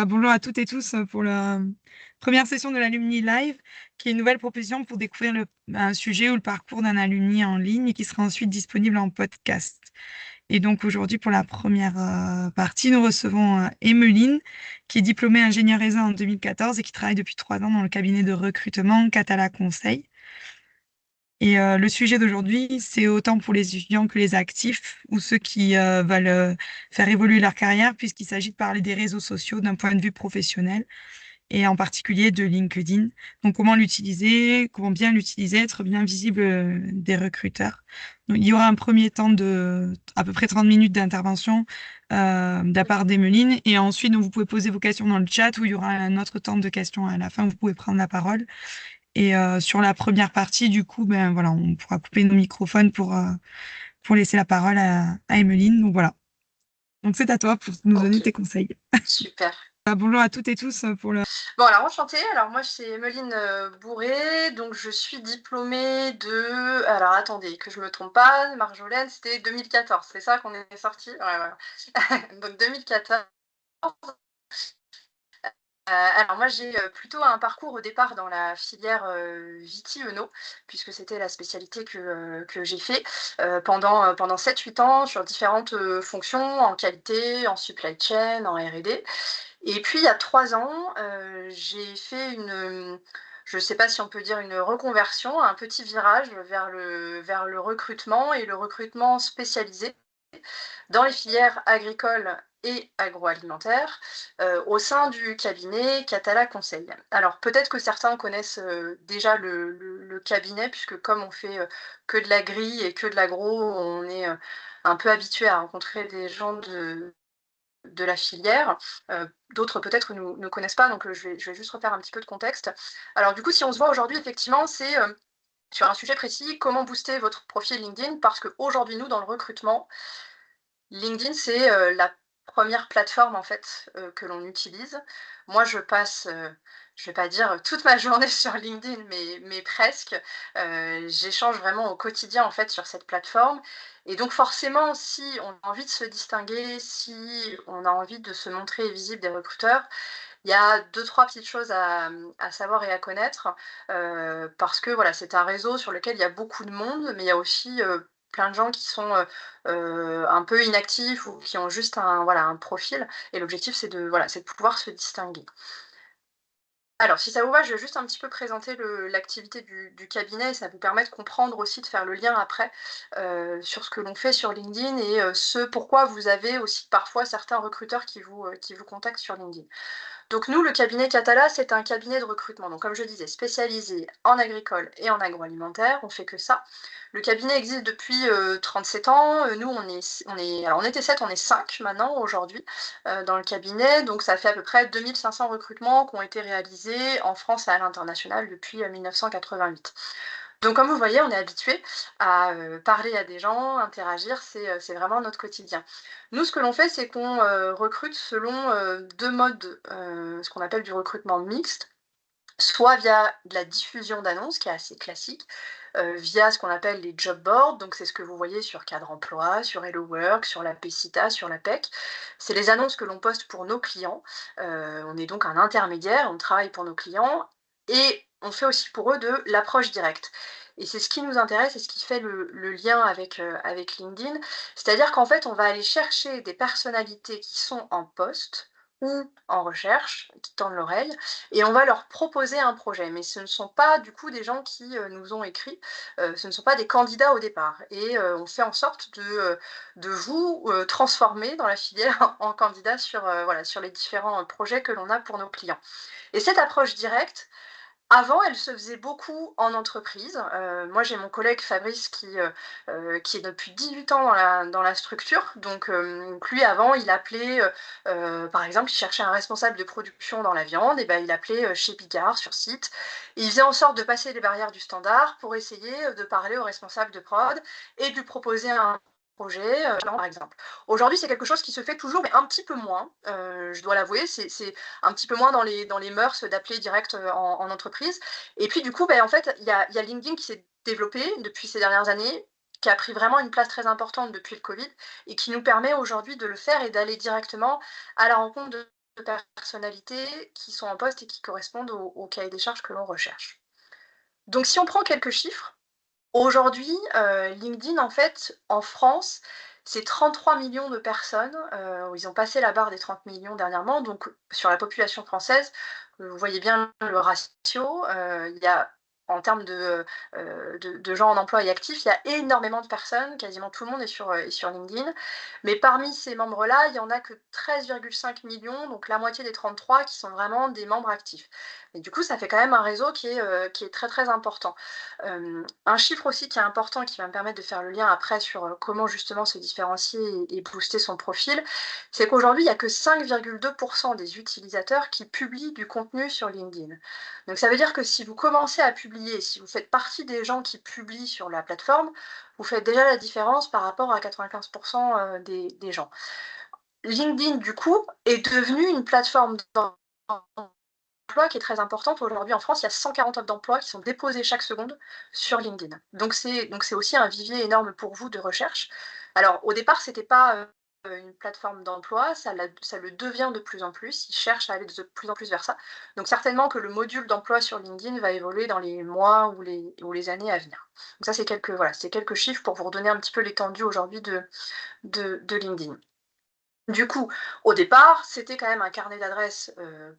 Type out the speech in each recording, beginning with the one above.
Bonjour à toutes et tous pour la première session de l'Alumni Live, qui est une nouvelle proposition pour découvrir un sujet ou le parcours d'un alumni en ligne et qui sera ensuite disponible en podcast. Et donc aujourd'hui, pour la première partie, nous recevons Emmeline, qui est diplômée ingénieure réseau en 2014 et qui travaille depuis 3 ans dans le cabinet de recrutement Catala Conseil. Et le sujet d'aujourd'hui, c'est autant pour les étudiants que les actifs ou ceux qui veulent faire évoluer leur carrière, puisqu'il s'agit de parler des réseaux sociaux d'un point de vue professionnel et en particulier de LinkedIn. Donc, comment l'utiliser, comment bien l'utiliser, être bien visible des recruteurs. Donc, il y aura un premier temps de à peu près 30 minutes d'intervention de la part d'Emeline et ensuite, donc, vous pouvez poser vos questions dans le chat où il y aura un autre temps de questions à la fin. Vous pouvez prendre la parole. Et sur la première partie, du coup, ben voilà, on pourra couper nos microphones pour laisser la parole à Emmeline. Donc voilà. Donc c'est à toi pour nous donner Ok, tes conseils. super. Bonjour à toutes et tous pour le. Bon, alors enchantée. Alors moi, c'est Emeline Bourré, donc je suis diplômée de. Alors attendez, que je me trompe pas, Marjolaine, c'était 2014, c'est ça qu'on est sorti? Ouais, voilà. Donc 2014. Alors moi, j'ai plutôt un parcours au départ dans la filière viti-eno, puisque c'était la spécialité que j'ai fait pendant 7-8 ans sur différentes fonctions, en qualité, en supply chain, en R&D. Et puis il y a 3 ans, j'ai fait je ne sais pas si on peut dire une reconversion, un petit virage vers le recrutement et le recrutement spécialisé dans les filières agricoles et agroalimentaires, au sein du cabinet Catala Conseil. Alors peut-être que certains connaissent, déjà le cabinet puisque comme on fait, que de l'agri et que de l'agro, on est, un peu habitué à rencontrer des gens de la filière. D'autres peut-être ne connaissent pas, donc je vais juste refaire un petit peu de contexte. Alors du coup, si on se voit aujourd'hui, effectivement, c'est sur un sujet précis, comment booster votre profil LinkedIn, parce qu'aujourd'hui, nous, dans le recrutement, LinkedIn, c'est la première plateforme en fait que l'on utilise. Moi, je passe, je vais pas dire toute ma journée sur LinkedIn, mais presque. J'échange vraiment au quotidien en fait sur cette plateforme et donc forcément, si on a envie de se distinguer, si on a envie de se montrer visible des recruteurs, il y a deux-trois petites choses à savoir et à connaître, parce que voilà, c'est un réseau sur lequel il y a beaucoup de monde, mais il y a aussi, plein de gens qui sont, un peu inactifs ou qui ont juste un profil et l'objectif c'est de pouvoir se distinguer. Alors, si ça vous va, je vais juste un petit peu présenter l'activité du cabinet. Ça vous permet de comprendre aussi, de faire le lien après sur ce que l'on fait sur LinkedIn et ce pourquoi vous avez aussi parfois certains recruteurs qui vous contactent sur LinkedIn. Donc nous, le cabinet Catala, c'est un cabinet de recrutement. Donc comme je disais, spécialisé en agricole et en agroalimentaire, on fait que ça. Le cabinet existe depuis 37 ans. Nous, alors on était 7, on est 5 maintenant aujourd'hui dans le cabinet. Donc ça fait à peu près 2500 recrutements qui ont été réalisés en France et à l'international depuis 1988. Donc comme vous voyez, on est habitué à parler à des gens, interagir, c'est vraiment notre quotidien. Nous, ce que l'on fait, c'est qu'on recrute selon deux modes, ce qu'on appelle du recrutement mixte, soit via de la diffusion d'annonces, qui est assez classique, via ce qu'on appelle les job boards, donc c'est ce que vous voyez sur Cadre Emploi, sur Hello Work, sur la PECITA, sur la PEC. C'est les annonces que l'on poste pour nos clients. On est donc un intermédiaire, on travaille pour nos clients et on fait aussi pour eux de l'approche directe. Et c'est ce qui nous intéresse et ce qui fait le lien avec LinkedIn. C'est-à-dire qu'en fait, on va aller chercher des personnalités qui sont en poste ou en recherche, qui tendent l'oreille, et on va leur proposer un projet. Mais ce ne sont pas du coup des gens qui nous ont écrit, ce ne sont pas des candidats au départ. Et on fait en sorte de vous transformer dans la filière en candidat voilà, sur les différents projets que l'on a pour nos clients. Et cette approche directe, avant, elle se faisait beaucoup en entreprise. Moi, j'ai mon collègue Fabrice qui est depuis 18 ans dans la structure. Donc lui, avant, il appelait, par exemple, il cherchait un responsable de production dans la viande, et ben, il appelait chez Bigard sur site. Et il faisait en sorte de passer les barrières du standard pour essayer de parler au responsable de prod et de lui proposer un projet, par exemple. Aujourd'hui, c'est quelque chose qui se fait toujours, mais un petit peu moins. Je dois l'avouer, c'est un petit peu moins dans les mœurs d'appeler direct en entreprise. Et puis du coup, en fait, il y a LinkedIn qui s'est développé depuis ces dernières années, qui a pris vraiment une place très importante depuis le Covid et qui nous permet aujourd'hui de le faire et d'aller directement à la rencontre de de personnalités qui sont en poste et qui correspondent au cahier des charges que l'on recherche. Donc si on prend quelques chiffres, aujourd'hui, LinkedIn, en fait, en France, c'est 33 millions de personnes, ils ont passé la barre des 30 millions dernièrement, donc sur la population française, vous voyez bien le ratio, il y a en termes de gens en emploi et actifs, il y a énormément de personnes, quasiment tout le monde est sur LinkedIn. Mais parmi ces membres-là, il y en a que 13,5 millions, donc la moitié des 33, qui sont vraiment des membres actifs. Et du coup, ça fait quand même un réseau qui est très, très important. Un chiffre aussi qui est important, qui va me permettre de faire le lien après sur, comment justement se différencier et booster son profil, c'est qu'aujourd'hui, il y a que 5,2 des utilisateurs qui publient du contenu sur LinkedIn. Donc ça veut dire que si vous commencez à publier, si vous faites partie des gens qui publient sur la plateforme, vous faites déjà la différence par rapport à 95 des gens. LinkedIn, du coup, est devenu une plateforme d'emploi qui est très importante. Aujourd'hui, en France, il y a 140 offres d'emploi qui sont déposées chaque seconde sur LinkedIn. Donc c'est aussi un vivier énorme pour vous de recherche. Alors, au départ, c'était pas, une plateforme d'emploi, ça le devient de plus en plus. Ils cherchent à aller de plus en plus vers ça. Donc certainement que le module d'emploi sur LinkedIn va évoluer dans les mois ou les années à venir. Donc ça, c'est quelques chiffres pour vous redonner un petit peu l'étendue aujourd'hui de LinkedIn. Du coup, au départ, c'était quand même un carnet d'adresses,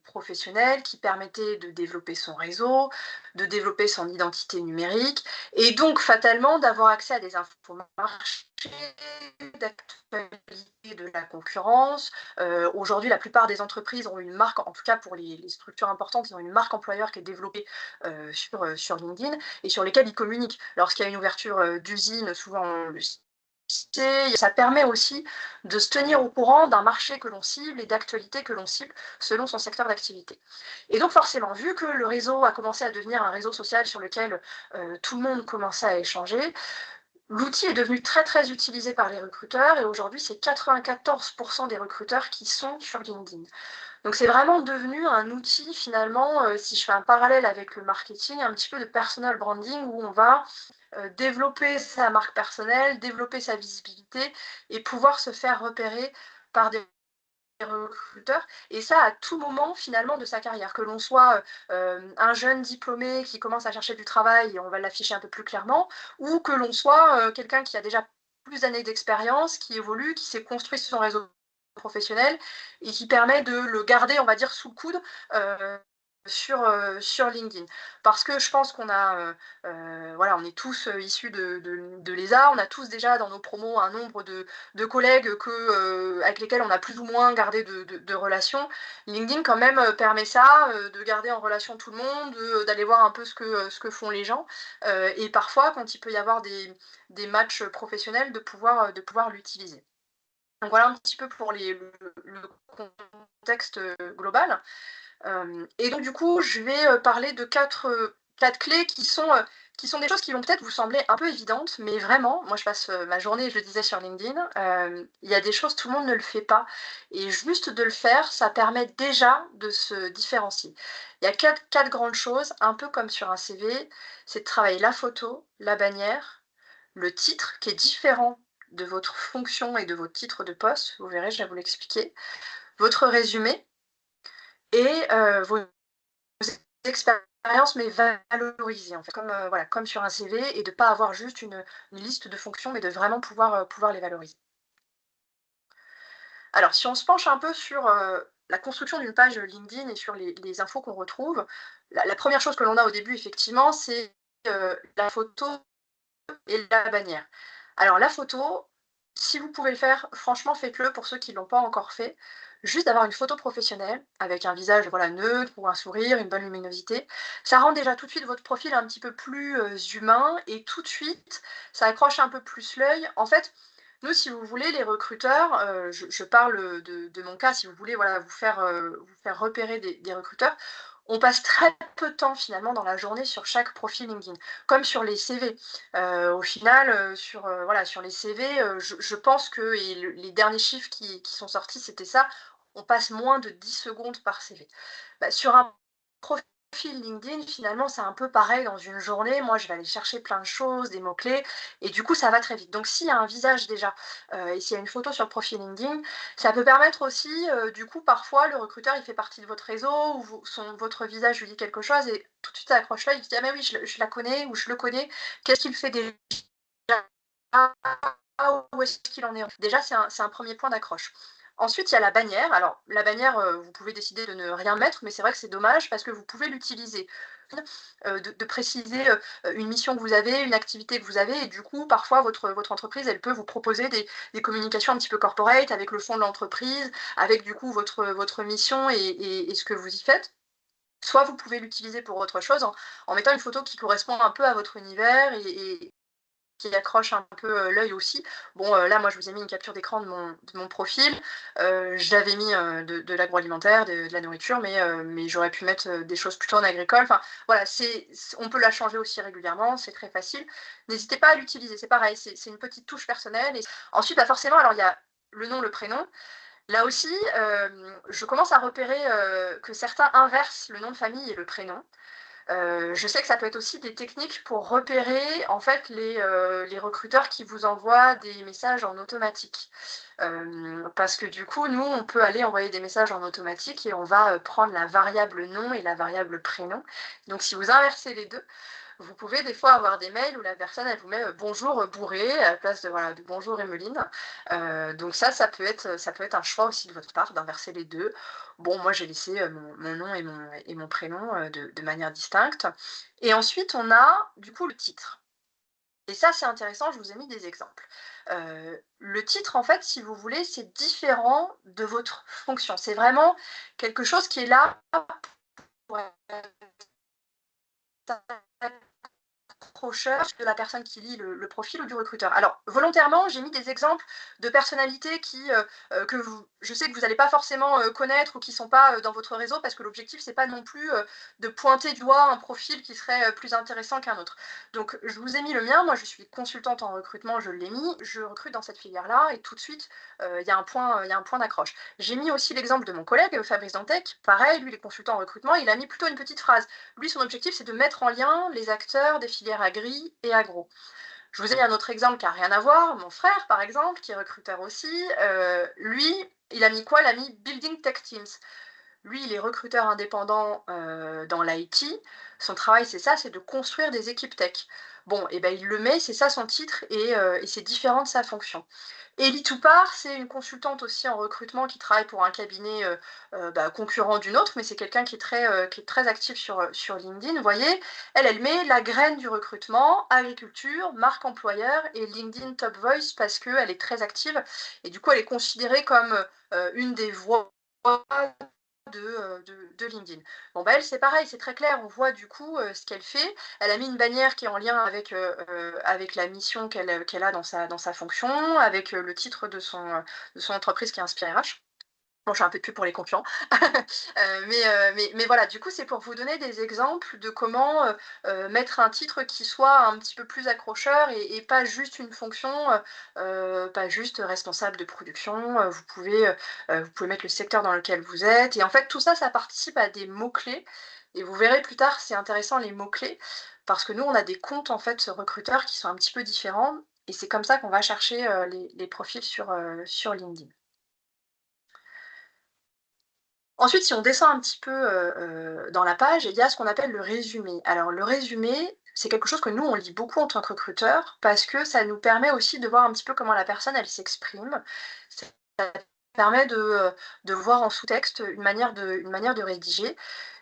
professionnel qui permettait de développer son réseau, de développer son identité numérique et donc fatalement d'avoir accès à des infos marché, d'actualité de la concurrence. Aujourd'hui, la plupart des entreprises ont une marque, en tout cas pour les structures importantes, ils ont une marque employeur qui est développée, sur LinkedIn et sur lesquelles ils communiquent. Lorsqu'il y a une ouverture, d'usine, souvent le ça permet aussi de se tenir au courant d'un marché que l'on cible et d'actualités que l'on cible selon son secteur d'activité. Et donc forcément, vu que le réseau a commencé à devenir un réseau social sur lequel tout le monde commençait à échanger, l'outil est devenu très très utilisé par les recruteurs et aujourd'hui c'est 94% des recruteurs qui sont sur LinkedIn. Donc c'est vraiment devenu un outil finalement, si je fais un parallèle avec le marketing, un petit peu de personal branding où on va, développer sa marque personnelle, développer sa visibilité et pouvoir se faire repérer par des recruteurs et ça à tout moment finalement de sa carrière. Que l'on soit, un jeune diplômé qui commence à chercher du travail et on va l'afficher un peu plus clairement ou que l'on soit, quelqu'un qui a déjà plus d'années d'expérience, qui évolue, qui s'est construit son réseau professionnel et qui permet de le garder, on va dire, sous le coude, sur LinkedIn. Parce que je pense qu'on a, voilà, on est tous, issus de l'ESA, on a tous déjà dans nos promos un nombre de collègues avec lesquels on a plus ou moins gardé de relations. LinkedIn quand même, permet ça, de garder en relation tout le monde, d'aller voir un peu ce que font les gens, et parfois quand il peut y avoir des matchs professionnels de pouvoir l'utiliser. Donc voilà un petit peu pour le contexte, global. Et donc du coup, je vais, parler de 4 clés qui sont des choses qui vont peut-être vous sembler un peu évidentes, mais vraiment, moi je passe, ma journée, je le disais sur LinkedIn, il y a des choses, tout le monde ne le fait pas et juste de le faire, ça permet déjà de se différencier. Il y a quatre grandes choses, un peu comme sur un CV, c'est de travailler la photo, la bannière, le titre qui est différent de votre fonction et de votre titre de poste, vous verrez, je vais vous l'expliquer, votre résumé et vos expériences, mais valorisées en fait, comme, voilà, comme sur un CV et de pas avoir juste une liste de fonctions, mais de vraiment pouvoir les valoriser. Alors si on se penche un peu sur, la construction d'une page LinkedIn et sur les infos qu'on retrouve, la 1re chose que l'on a au début effectivement, c'est, la photo et la bannière. Alors la photo, si vous pouvez le faire, franchement faites-le pour ceux qui ne l'ont pas encore fait. Juste d'avoir une photo professionnelle avec un visage voilà, neutre ou un sourire, une bonne luminosité, ça rend déjà tout de suite votre profil un petit peu plus humain et tout de suite, ça accroche un peu plus l'œil. En fait, nous, si vous voulez, les recruteurs, je parle de mon cas, si vous voulez voilà, vous faire repérer des recruteurs, on passe très peu de temps finalement dans la journée sur chaque profil LinkedIn, comme sur les CV. Au final, voilà, sur les CV, je pense que et les derniers chiffres qui sont sortis, c'était ça, on passe moins de 10 secondes par CV. Bah, sur un profil profil LinkedIn, finalement, c'est un peu pareil dans une journée. Moi, je vais aller chercher plein de choses, des mots-clés, et du coup, ça va très vite. Donc, s'il y a un visage déjà, et s'il y a une photo sur le profil LinkedIn, ça peut permettre aussi, du coup, parfois, le recruteur, il fait partie de votre réseau, ou votre visage lui dit quelque chose, et tout de suite, ça accroche l'œil, il se dit: «Ah mais oui, je la connais, ou je le connais. Qu'est-ce qu'il fait déjà? Où est-ce qu'il en est?» Déjà, c'est un 1er point d'accroche. Ensuite, il y a la bannière. Alors, la bannière, vous pouvez décider de ne rien mettre, mais c'est vrai que c'est dommage parce que vous pouvez l'utiliser. De préciser, une mission que vous avez, une activité que vous avez, et du coup, parfois, votre entreprise, elle peut vous proposer des communications un petit peu corporate avec le fond de l'entreprise, avec du coup votre mission et ce que vous y faites. Soit vous pouvez l'utiliser pour autre chose en mettant une photo qui correspond un peu à votre univers et qui accroche un peu, l'œil aussi. Bon, là, moi, je vous ai mis une capture d'écran de mon profil. J'avais mis, de l'agroalimentaire, de la nourriture, mais j'aurais pu mettre, des choses plutôt en agricole. Enfin, voilà, on peut la changer aussi régulièrement, c'est très facile. N'hésitez pas à l'utiliser, c'est pareil, c'est une petite touche personnelle. Et ensuite, bah, forcément, alors il y a le nom, le prénom. Là aussi, je commence à repérer, que certains inversent le nom de famille et le prénom. Je sais que ça peut être aussi des techniques pour repérer, en fait, les recruteurs qui vous envoient des messages en automatique. Parce que du coup, nous, on peut aller envoyer des messages en automatique et on va, prendre la variable nom et la variable prénom. Donc si vous inversez les 2, vous pouvez des fois avoir des mails où la personne, elle vous met, «Bonjour, Bourré» à la place de, voilà, de «Bonjour Emmeline». Donc ça peut être un choix aussi de votre part d'inverser les 2. Bon, moi j'ai laissé, mon nom et mon prénom, de manière distincte. Et ensuite on a, du coup, le titre. Et ça, c'est intéressant, je vous ai mis des exemples. Le titre, en fait, si vous voulez, c'est différent de votre fonction. C'est vraiment quelque chose qui est là pour être accrocheur de la personne qui lit le profil ou du recruteur. Alors, volontairement, j'ai mis des exemples de personnalités je sais que vous n'allez pas forcément connaître ou qui ne sont pas dans votre réseau, parce que l'objectif, c'est pas non plus de pointer du doigt un profil qui serait plus intéressant qu'un autre. Donc, je vous ai mis le mien. Moi, je suis consultante en recrutement, je l'ai mis. Je recrute dans cette filière-là et tout de suite, il y a un point d'accroche. J'ai mis aussi l'exemple de mon collègue Fabrice Dantec. Pareil, lui, il est consultant en recrutement. Il a mis plutôt une petite phrase. Lui, son objectif, c'est de mettre en lien les acteurs des filières agri et agro. Je vous ai mis un autre exemple qui n'a rien à voir. Mon frère, par exemple, qui est recruteur aussi, lui, il a mis quoi? Il a mis Building Tech Teams. Lui, il est recruteur indépendant dans l'IT. Son travail, c'est ça, c'est de construire des équipes tech. Bon, et ben il le met, c'est ça son titre, et c'est différent de sa fonction. Elie Toupart, c'est une consultante aussi en recrutement qui travaille pour un cabinet bah, concurrent d'une autre, mais c'est quelqu'un qui est très actif sur LinkedIn. Vous voyez, elle met la graine du recrutement, agriculture, marque employeur et LinkedIn Top Voice parce qu'elle est très active et du coup, elle est considérée comme une des voix de LinkedIn. Bon, bah, elle, c'est pareil, c'est très clair, on voit du coup ce qu'elle fait. Elle a mis une bannière qui est en lien avec la mission qu'elle a dans sa fonction, avec le titre de son entreprise qui est Inspire RH. Bon, je fais un peu de pub pour les concurrents. Mais voilà, du coup, c'est pour vous donner des exemples de comment, mettre un titre qui soit un petit peu plus accrocheur et pas juste une fonction, pas juste responsable de production. Vous pouvez mettre le secteur dans lequel vous êtes et en fait, tout ça, ça participe à des mots-clés et vous verrez plus tard, c'est intéressant les mots-clés parce que nous, on a des comptes, en fait, recruteurs qui sont un petit peu différents et c'est comme ça qu'on va chercher, les profils sur LinkedIn. Ensuite, si on descend un petit peu, dans la page, il y a ce qu'on appelle le résumé. Alors le résumé, c'est quelque chose que nous, on lit beaucoup en tant que recruteur parce que ça nous permet aussi de voir un petit peu comment la personne, elle s'exprime. Ça permet de voir en sous-texte une manière de rédiger.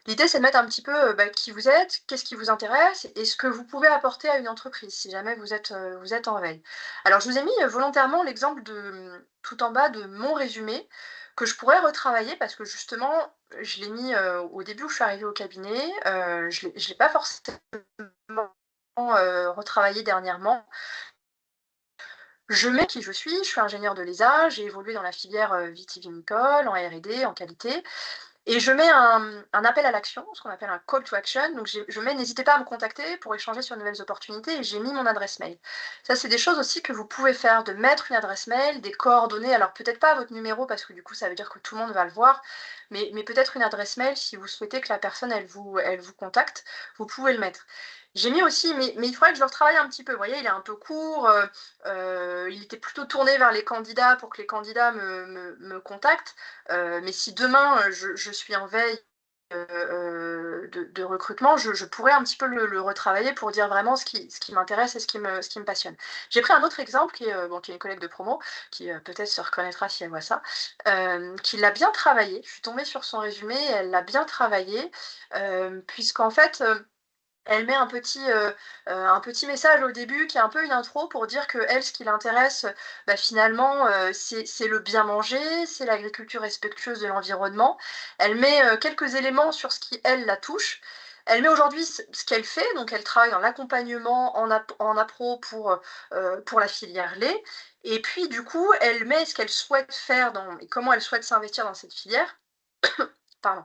L'idée, c'est de mettre un petit peu, bah, qui vous êtes, qu'est-ce qui vous intéresse et ce que vous pouvez apporter à une entreprise si jamais vous êtes en veille. Alors je vous ai mis, volontairement l'exemple tout en bas de mon résumé que je pourrais retravailler parce que justement, je l'ai mis, au début où je suis arrivée au cabinet, je l'ai pas forcément, retravaillé dernièrement. Je mets qui je suis ingénieure de l'ESA, j'ai évolué dans la filière, vitivinicole, en R&D, en qualité Et je mets un appel à l'action, ce qu'on appelle un call to action. Donc je mets: «N'hésitez pas à me contacter pour échanger sur de nouvelles opportunités» et j'ai mis mon adresse mail. Ça, c'est des choses aussi que vous pouvez faire, de mettre une adresse mail, des coordonnées. Alors peut-être pas votre numéro parce que du coup, ça veut dire que tout le monde va le voir, mais peut-être une adresse mail si vous souhaitez que la personne, elle vous contacte, vous pouvez le mettre. J'ai mis aussi mais il faudrait que je le retravaille un petit peu. Vous voyez, il est un peu court, il était plutôt tourné vers les candidats pour que les candidats me contactent. Mais si demain, je suis en veille, de recrutement, je pourrais un petit peu le retravailler pour dire vraiment ce qui m'intéresse et ce qui me passionne. J'ai pris un autre exemple qui est, bon, qui est une collègue de promo, qui, peut-être se reconnaîtra si elle voit ça, qui l'a bien travaillé. Je suis tombée sur son résumé, elle l'a bien travaillé, puisqu'en fait, elle met un petit message au début qui est un peu une intro pour dire qu'elle, ce qui l'intéresse, bah, finalement, c'est le bien manger, c'est l'agriculture respectueuse de l'environnement. Elle met, quelques éléments sur ce qui, elle, la touche. Elle met aujourd'hui ce qu'elle fait, donc elle travaille dans l'accompagnement en appro pour la filière lait et puis du coup, elle met ce qu'elle souhaite faire dans et comment elle souhaite s'investir dans cette filière. Pardon.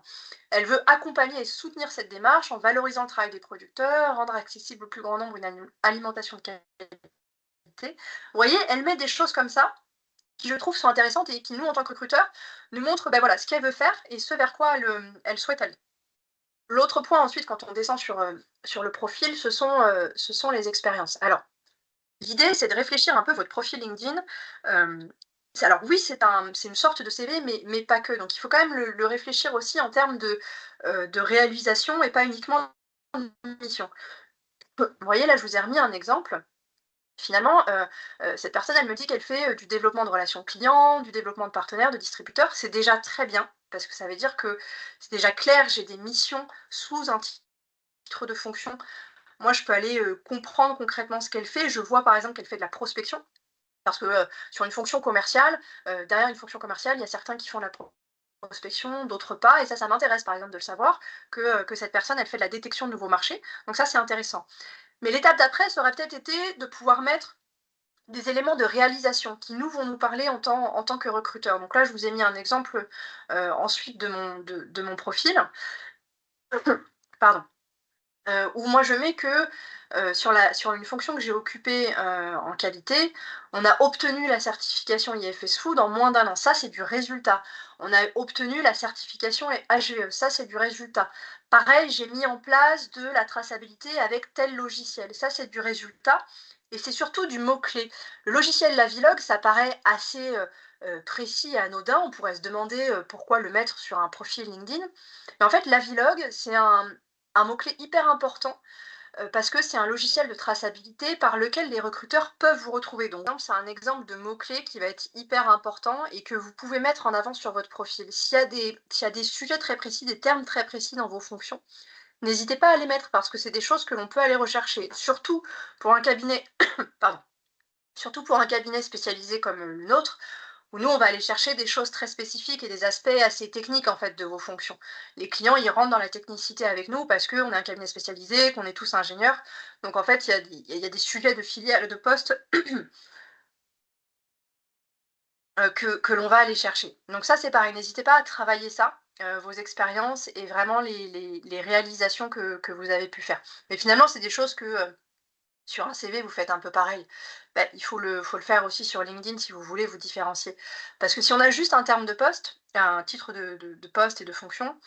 Elle veut accompagner et soutenir cette démarche en valorisant le travail des producteurs, rendre accessible au plus grand nombre une alimentation de qualité. Vous voyez, elle met des choses comme ça qui, je trouve, sont intéressantes et qui, nous, en tant que recruteurs, nous montrent ben voilà, ce qu'elle veut faire et ce vers quoi elle souhaite aller. L'autre point, ensuite, quand on descend sur le profil, ce sont les expériences. Alors, l'idée, c'est de réfléchir un peu votre profil LinkedIn. Alors oui, c'est une sorte de CV, mais pas que. Donc il faut quand même le réfléchir aussi en termes de réalisation et pas uniquement de mission. Vous voyez, là, je vous ai remis un exemple. Finalement, cette personne, elle me dit qu'elle fait du développement de relations clients, du développement de partenaires, de distributeurs. C'est déjà très bien, parce que ça veut dire que c'est déjà clair, j'ai des missions sous un titre de fonction. Moi, je peux aller comprendre concrètement ce qu'elle fait. Je vois par exemple qu'elle fait de la prospection. Parce que, sur une fonction commerciale, derrière une fonction commerciale, il y a certains qui font de la prospection, d'autres pas et ça m'intéresse par exemple de le savoir que cette personne, elle fait de la détection de nouveaux marchés, donc ça, c'est intéressant. Mais l'étape d'après, ça aurait peut-être été de pouvoir mettre des éléments de réalisation qui nous vont nous parler en tant que recruteurs. Donc là, je vous ai mis un exemple, ensuite de mon profil. Pardon. Où moi je mets que, sur une fonction que j'ai occupée, en qualité, on a obtenu la certification IFS Food en moins d'1 an. Ça, c'est du résultat. On a obtenu la certification HVE, ça, c'est du résultat. Pareil, j'ai mis en place de la traçabilité avec tel logiciel, ça, c'est du résultat et c'est surtout du mot-clé. Le logiciel Lavilog, ça paraît assez, précis et anodin. On pourrait se demander, pourquoi le mettre sur un profil LinkedIn. Mais en fait, Lavilog, c'est un mot-clé hyper important, parce que c'est un logiciel de traçabilité par lequel les recruteurs peuvent vous retrouver. Donc c'est un exemple de mot-clé qui va être hyper important et que vous pouvez mettre en avant sur votre profil. S'il y a des sujets très précis, des termes très précis dans vos fonctions, n'hésitez pas à les mettre parce que c'est des choses que l'on peut aller rechercher. Surtout pour un cabinet pardon, surtout pour un cabinet spécialisé comme, le nôtre, où nous, on va aller chercher des choses très spécifiques et des aspects assez techniques, en fait, de vos fonctions. Les clients, ils rentrent dans la technicité avec nous parce qu'on est un cabinet spécialisé, qu'on est tous ingénieurs. Donc, en fait, il y a des sujets de filiales, de postes, que l'on va aller chercher. Donc ça, c'est pareil, n'hésitez pas à travailler ça, vos expériences et vraiment les réalisations que vous avez pu faire. Mais finalement, c'est des choses que, sur un CV, vous faites un peu pareil. Bah, il faut le faire aussi sur LinkedIn si vous voulez vous différencier. Parce que si on a juste un terme de poste, un titre de poste et de fonction,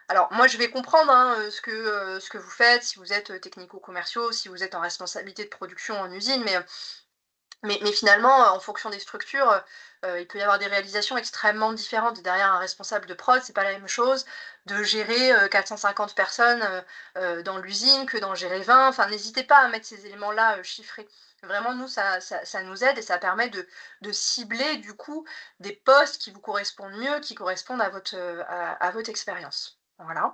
alors moi je vais comprendre, hein, ce que vous faites, si vous êtes, technico-commerciaux, si vous êtes en responsabilité de production en usine, mais finalement, en fonction des structures, il peut y avoir des réalisations extrêmement différentes. Derrière un responsable de prod, c'est pas la même chose de gérer, 450 personnes, dans l'usine que d'en gérer 20. Enfin, n'hésitez pas à mettre ces éléments-là, chiffrés. Vraiment, nous, ça nous aide et ça permet de cibler, du coup, des postes qui vous correspondent mieux, qui correspondent à votre expérience. Voilà.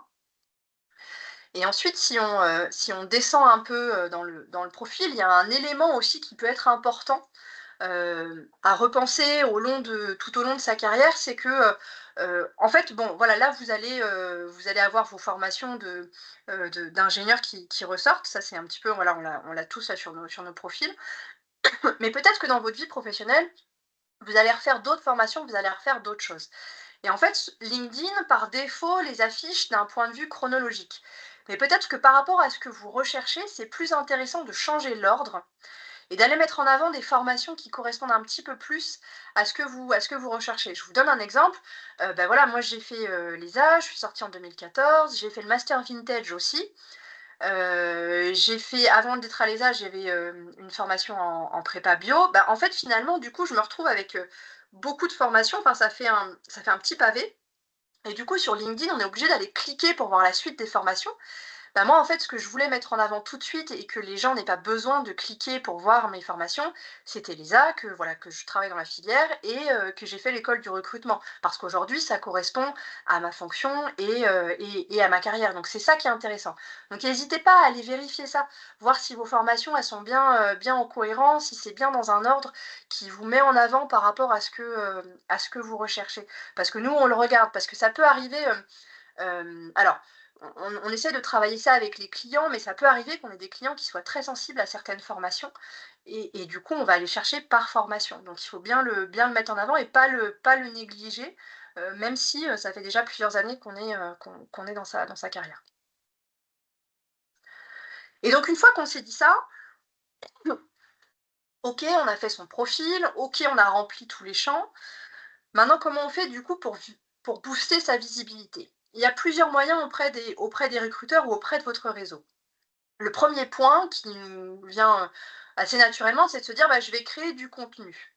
Et ensuite, si on descend un peu, dans le profil, il y a un élément aussi qui peut être important, à repenser tout au long de sa carrière, c'est que, en fait, bon, voilà, là, vous allez avoir vos formations d'ingénieurs qui ressortent. Ça, c'est un petit peu, voilà, on l'a tous là sur nos profils. Mais peut-être que dans votre vie professionnelle, vous allez refaire d'autres formations, vous allez refaire d'autres choses. Et en fait, LinkedIn, par défaut, les affiche d'un point de vue chronologique. Mais peut-être que par rapport à ce que vous recherchez, c'est plus intéressant de changer l'ordre et d'aller mettre en avant des formations qui correspondent un petit peu plus à ce que vous recherchez. Je vous donne un exemple. Bah, voilà, moi j'ai fait, l'ESA, je suis sortie en 2014, j'ai fait le master vintage aussi. J'ai fait avant d'être à l'ESA, j'avais, une formation en prépa bio. Bah, en fait, finalement, du coup, je me retrouve avec, beaucoup de formations. Enfin, ça fait un petit pavé et du coup, sur LinkedIn, on est obligé d'aller cliquer pour voir la suite des formations. Bah, moi, en fait, ce que je voulais mettre en avant tout de suite et que les gens n'aient pas besoin de cliquer pour voir mes formations, c'était l'ESA, que voilà, que je travaille dans la filière et que j'ai fait l'école du recrutement. Parce qu'aujourd'hui, ça correspond à ma fonction et à ma carrière. Donc c'est ça qui est intéressant. Donc n'hésitez pas à aller vérifier ça, voir si vos formations, elles sont bien, bien en cohérence, si c'est bien dans un ordre qui vous met en avant par rapport à ce que vous recherchez. Parce que nous, on le regarde, parce que ça peut arriver, alors, on essaie de travailler ça avec les clients, mais ça peut arriver qu'on ait des clients qui soient très sensibles à certaines formations et du coup, on va aller chercher par formation. Donc il faut bien le mettre en avant et pas le négliger, même si, ça fait déjà plusieurs années qu'on est dans sa carrière. Et donc une fois qu'on s'est dit ça, OK, on a fait son profil, OK, on a rempli tous les champs. Maintenant, comment on fait du coup pour booster sa visibilité? Il y a plusieurs moyens auprès des recruteurs ou auprès de votre réseau. Le premier point qui nous vient, assez naturellement, c'est de se dire: «Bah, je vais créer du contenu».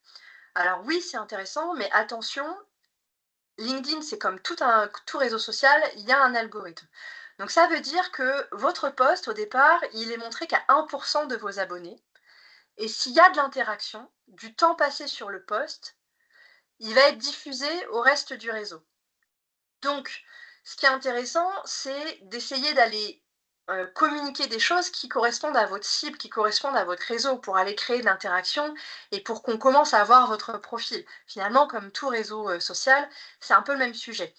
Alors oui, c'est intéressant, mais attention, LinkedIn, c'est comme tout réseau social, il y a un algorithme. Donc ça veut dire que votre post, au départ, il est montré qu'à 1 de vos abonnés et s'il y a de l'interaction, du temps passé sur le post, il va être diffusé au reste du réseau. Donc, ce qui est intéressant, c'est d'essayer d'aller, communiquer des choses qui correspondent à votre cible, qui correspondent à votre réseau pour aller créer de l'interaction et pour qu'on commence à voir votre profil. Finalement, comme tout réseau, social, c'est un peu le même sujet.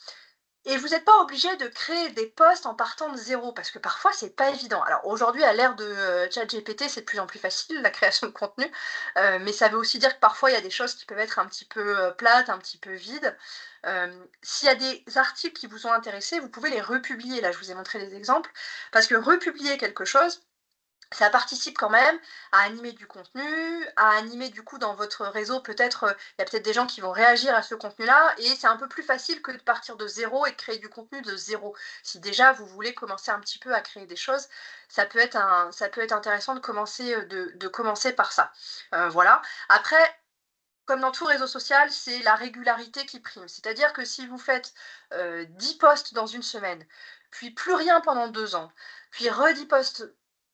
Et vous n'êtes pas obligé de créer des posts en partant de zéro, parce que parfois c'est pas évident. Alors aujourd'hui, à l'ère de, ChatGPT, c'est de plus en plus facile la création de contenu, mais ça veut aussi dire que parfois il y a des choses qui peuvent être un petit peu, plates, un petit peu vides. S'il y a des articles qui vous ont intéressé, vous pouvez les republier. Là, je vous ai montré des exemples, parce que republier quelque chose, ça participe quand même à animer du contenu, à animer du coup dans votre réseau peut-être, il y a peut-être des gens qui vont réagir à ce contenu-là et c'est un peu plus facile que de partir de zéro et de créer du contenu de zéro. Si déjà vous voulez commencer un petit peu à créer des choses, ça peut être intéressant de commencer par ça. Voilà. Après, comme dans tout réseau social, c'est la régularité qui prime. C'est-à-dire que si vous faites, 10 posts dans une semaine, puis plus rien pendant 2 ans, puis re-10 posts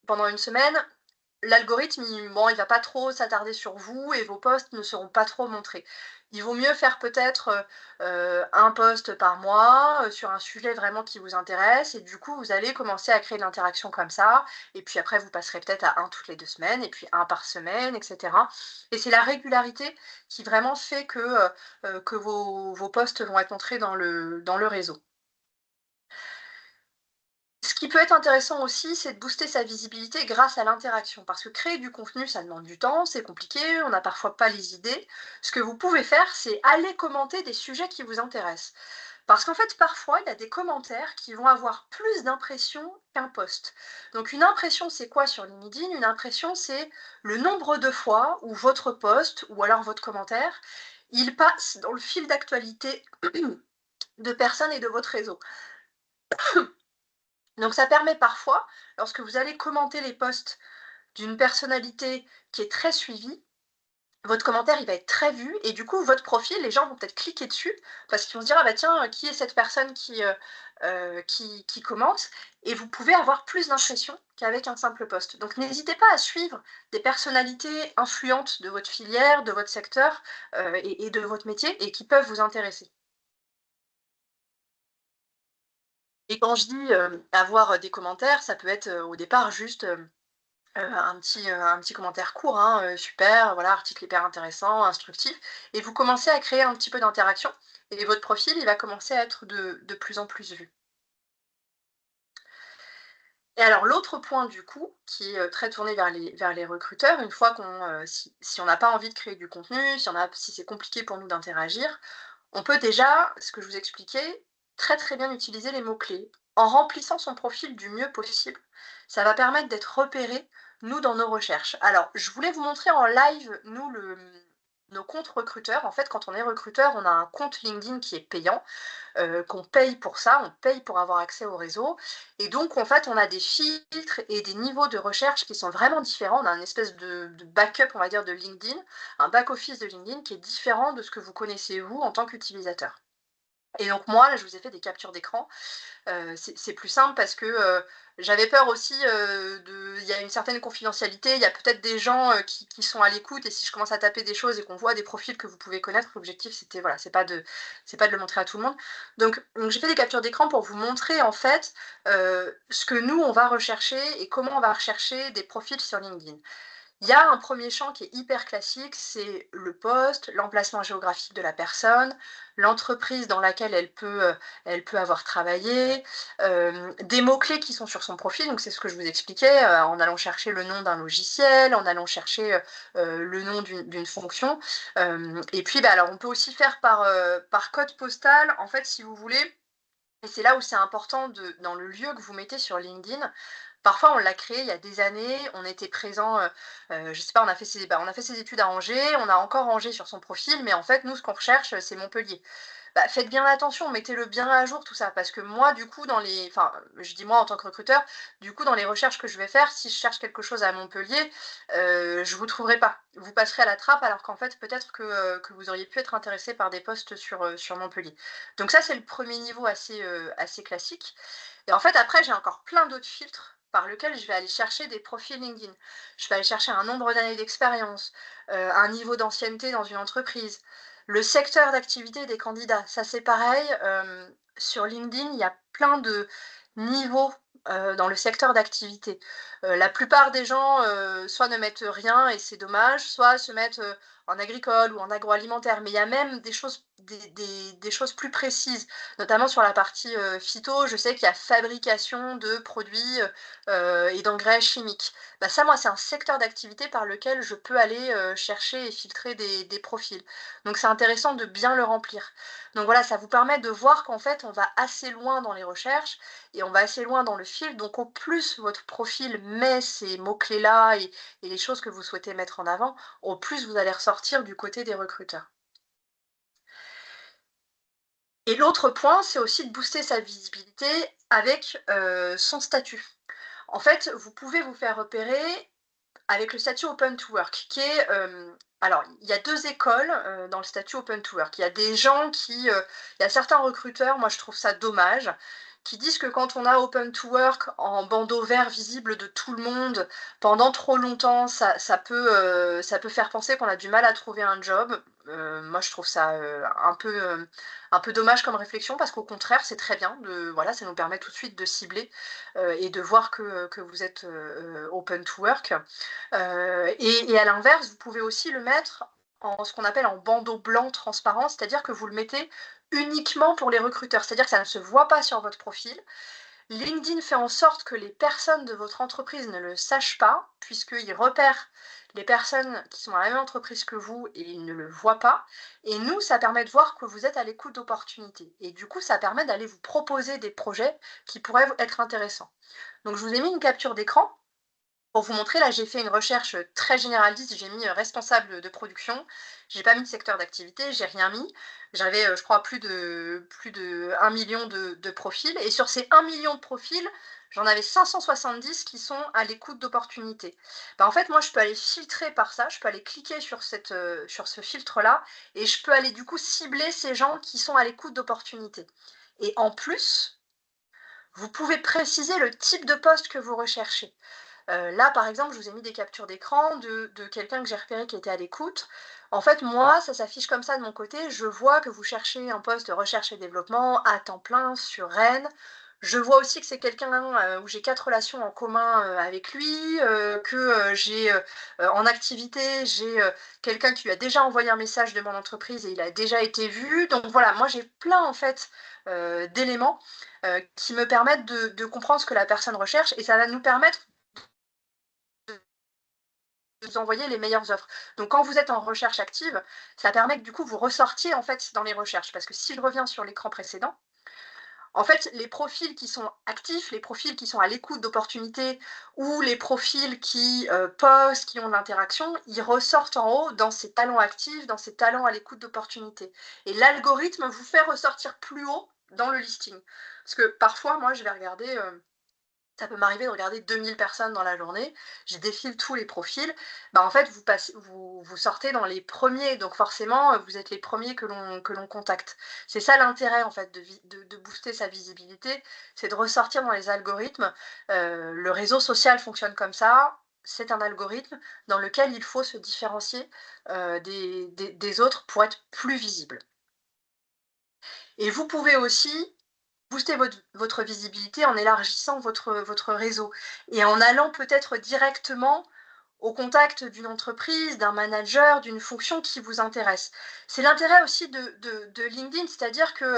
pendant une semaine, l'algorithme, il va pas trop s'attarder sur vous et vos posts ne seront pas trop montrés. Il vaut mieux faire peut-être, 1 post par mois, sur un sujet vraiment qui vous intéresse et du coup, vous allez commencer à créer de l'interaction comme ça et puis après vous passerez peut-être à un toutes les 2 semaines et puis un par semaine et cetera et c'est la régularité qui vraiment fait que vos posts vont être montrés dans le réseau. Ce qui peut être intéressant aussi, c'est de booster sa visibilité grâce à l'interaction. Parce que créer du contenu, ça demande du temps, c'est compliqué, on n'a parfois pas les idées. Ce que vous pouvez faire, c'est aller commenter des sujets qui vous intéressent. Parce qu'en fait, parfois, il y a des commentaires qui vont avoir plus d'impressions qu'un post. Donc une impression, c'est quoi sur LinkedIn? Une impression, c'est le nombre de fois où votre post ou alors votre commentaire, il passe dans le fil d'actualité de personnes et de votre réseau. Donc ça permet parfois, lorsque vous allez commenter les posts d'une personnalité qui est très suivie, votre commentaire, il va être très vu et du coup, votre profil, les gens vont peut-être cliquer dessus parce qu'ils vont se dire: «Ah bah tiens, qui est cette personne qui commente?» et vous pouvez avoir plus d'impressions qu'avec un simple post. Donc n'hésitez pas à suivre des personnalités influentes de votre filière, de votre secteur, et de votre métier et qui peuvent vous intéresser. Et quand je dis, avoir, des commentaires, ça peut être, au départ juste, un petit commentaire court, hein, super, voilà, article hyper intéressant, instructif et vous commencez à créer un petit peu d'interaction et votre profil, il va commencer à être de plus en plus vu. Et alors l'autre point du coup, qui est, très tourné vers les recruteurs, une fois si on n'a pas envie de créer du contenu, si c'est compliqué pour nous d'interagir, On peut déjà, ce que je vous expliquais, très, très bien utiliser les mots-clés. En remplissant son profil du mieux possible, ça va permettre d'être repéré, nous, dans nos recherches. Alors, je voulais vous montrer en live, nous, nos comptes recruteurs. En fait, quand on est recruteur, on a un compte LinkedIn qui est payant, qu'on paye pour ça, on paye pour avoir accès au réseau. Et donc, en fait, on a des filtres et des niveaux de recherche qui sont vraiment différents. On a une espèce de backup, on va dire, de LinkedIn, un back-office de LinkedIn qui est différent de ce que vous connaissez, vous, en tant qu'utilisateur. Et donc moi, là, je vous ai fait des captures d'écran. C'est plus simple parce que, j'avais peur aussi, de il y a une certaine confidentialité, il y a peut-être des gens, qui sont à l'écoute et si je commence à taper des choses et qu'on voit des profils que vous pouvez connaître, l'objectif c'était voilà, c'est pas de le montrer à tout le monde. Donc j'ai fait des captures d'écran pour vous montrer en fait, ce que nous on va rechercher et comment on va rechercher des profils sur LinkedIn. Il y a un premier champ qui est hyper classique, c'est le poste, l'emplacement géographique de la personne, l'entreprise dans laquelle elle peut avoir travaillé, des mots-clés qui sont sur son profil, donc c'est ce que je vous expliquais, en allant chercher le nom d'un logiciel, en allant chercher, le nom d'une fonction. Et puis, bah, alors on peut aussi faire par code postal. En fait, si vous voulez, et c'est là où c'est important dans le lieu que vous mettez sur LinkedIn. Parfois, on l'a créé il y a des années, on était présent, je sais pas, on a fait ses études à Angers, on a encore Angers sur son profil, mais en fait, nous, ce qu'on recherche, c'est Montpellier. Bah, faites bien attention, mettez-le bien à jour tout ça, parce que moi, du coup, je dis moi en tant que recruteur, du coup, dans les recherches que je vais faire, si je cherche quelque chose à Montpellier, je vous trouverai pas. Vous passerez à la trappe alors qu'en fait, peut-être que vous auriez pu être intéressé par des postes sur Montpellier. Donc ça, c'est le premier niveau assez classique. Et en fait, après, j'ai encore plein d'autres filtres par lesquels je vais aller chercher des profils LinkedIn. Je vais aller chercher un nombre d'années d'expérience, un niveau d'ancienneté dans une entreprise, le secteur d'activité des candidats. Ça, c'est pareil, sur LinkedIn, il y a plein de niveaux, dans le secteur d'activité. La plupart des gens, soit ne mettent rien et c'est dommage, soit se mettent, en agricole ou en agroalimentaire. Mais il y a même des choses plus précises, notamment sur la partie, phyto. Je sais qu'il y a fabrication de produits, et d'engrais chimiques. Bah, ça, moi, c'est un secteur d'activité par lequel je peux aller, chercher et filtrer des profils. Donc c'est intéressant de bien le remplir. Donc voilà, ça vous permet de voir qu'en fait, on va assez loin dans les recherches et on va assez loin dans le fil. Donc au plus votre profil met ces mots-clés-là et les choses que vous souhaitez mettre en avant, au plus vous allez ressortir du côté des recruteurs. Et l'autre point, c'est aussi de booster sa visibilité avec, son statut. En fait, vous pouvez vous faire repérer avec le statut Open to Work qui est, alors il y a 2 écoles, dans le statut Open to Work. Il y a des gens il y a certains recruteurs, moi je trouve ça dommage, qui disent que quand on a Open to Work en bandeau vert visible de tout le monde pendant trop longtemps, ça peut faire penser qu'on a du mal à trouver un job. Moi je trouve ça, un peu dommage comme réflexion parce qu'au contraire, c'est très bien de voilà, ça nous permet tout de suite de cibler, et de voir que vous êtes, open to work. Et à l'inverse, vous pouvez aussi le mettre en ce qu'on appelle en bandeau blanc transparent, c'est-à-dire que vous le mettez uniquement pour les recruteurs. C'est-à-dire que ça ne se voit pas sur votre profil. LinkedIn fait en sorte que les personnes de votre entreprise ne le sachent pas, puisqu'ils repèrent les personnes qui sont dans la même entreprise que vous et ils ne le voient pas. Et nous, ça permet de voir que vous êtes à l'écoute d'opportunités. Et du coup, ça permet d'aller vous proposer des projets qui pourraient être intéressants. Donc, je vous ai mis une capture d'écran pour vous montrer, là, j'ai fait une recherche, très généraliste, j'ai mis, responsable de production. J'ai pas mis de secteur d'activité, j'ai rien mis. J'avais, je crois plus de 1 million de profils et sur ces 1 million de profils, j'en avais 570 qui sont à l'écoute d'opportunités. Bah, en fait, moi, je peux aller filtrer par ça, je peux aller cliquer sur ce filtre-là et je peux aller, du coup, cibler ces gens qui sont à l'écoute d'opportunités et en plus, vous pouvez préciser le type de poste que vous recherchez. Là, par exemple, je vous ai mis des captures d'écran de quelqu'un que j'ai repéré qui était à l'écoute. En fait, moi, ça s'affiche comme ça de mon côté. Je vois que vous cherchez un poste de recherche et développement à temps plein sur Rennes. Je vois aussi que c'est quelqu'un, où j'ai 4 relations en commun, avec lui, que, en activité, j'ai, quelqu'un qui lui a déjà envoyé un message de mon entreprise et il a déjà été vu. Donc voilà, moi j'ai plein en fait, d'éléments, qui me permettent de comprendre ce que la personne recherche et ça va nous permettre vous envoyer les meilleures offres. Donc quand vous êtes en recherche active, ça permet que du coup vous ressortiez en fait dans les recherches. Parce que si je reviens sur l'écran précédent, en fait, les profils qui sont actifs, les profils qui sont à l'écoute d'opportunités ou les profils qui postent, qui ont de l'interaction, ils ressortent en haut dans ces talents actifs, dans ces talents à l'écoute d'opportunités. Et l'algorithme vous fait ressortir plus haut dans le listing. Parce que parfois, moi, je vais regarder ça peut m'arriver de regarder 2000 personnes dans la journée, je défile tous les profils. Bah, en fait, vous sortez dans les premiers, donc forcément, vous êtes les premiers que l'on contacte. C'est ça l'intérêt, en fait, de booster sa visibilité, c'est de ressortir dans les algorithmes. Le réseau social fonctionne comme ça. C'est un algorithme dans lequel il faut se différencier des autres pour être plus visible. Et vous pouvez aussi booster votre visibilité en élargissant votre réseau et en allant peut-être directement au contact d'une entreprise, d'un manager, d'une fonction qui vous intéresse. C'est l'intérêt aussi de LinkedIn, c'est-à-dire que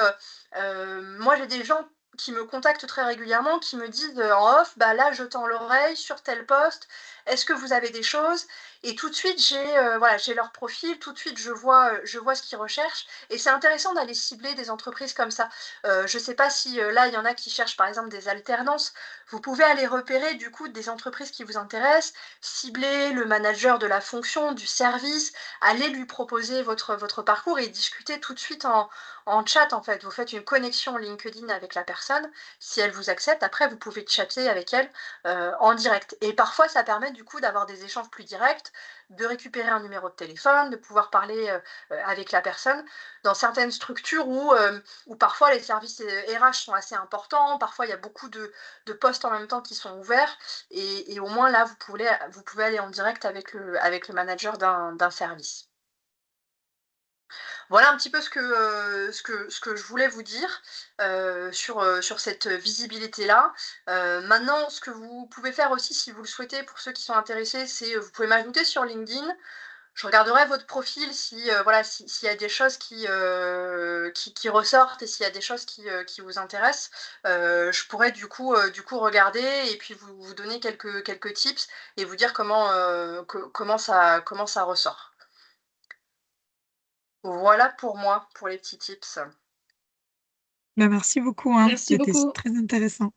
moi j'ai des gens qui me contactent très régulièrement, qui me disent en off, bah là je tends l'oreille sur tel poste, est-ce que vous avez des choses? Et tout de suite j'ai leur profil, tout de suite je vois ce qu'ils recherchent et c'est intéressant d'aller cibler des entreprises comme ça. Je ne sais pas si là il y en a qui cherchent par exemple des alternances, vous pouvez aller repérer du coup des entreprises qui vous intéressent, cibler le manager de la fonction, du service, aller lui proposer votre parcours et discuter tout de suite en chat en fait. Vous faites une connexion LinkedIn avec la personne, si elle vous accepte, après vous pouvez chatter avec elle en direct. Et parfois ça permet du coup d'avoir des échanges plus directs, de récupérer un numéro de téléphone, de pouvoir parler avec la personne dans certaines structures où parfois les services RH sont assez importants, parfois il y a beaucoup de postes en même temps qui sont ouverts et au moins là vous pouvez aller en direct avec le manager d'un service. Voilà un petit peu ce que je voulais vous dire sur cette visibilité-là. Maintenant, ce que vous pouvez faire aussi, si vous le souhaitez, pour ceux qui sont intéressés, c'est vous pouvez m'ajouter sur LinkedIn. Je regarderai votre profil si voilà, s'il y a des choses qui ressortent et s'il y a des choses qui vous intéressent. Je pourrais du coup regarder et puis vous donner quelques tips et vous dire comment ça ressort. Voilà pour moi, pour les petits tips. Bah, merci beaucoup, hein, Merci c'était beaucoup. très intéressant.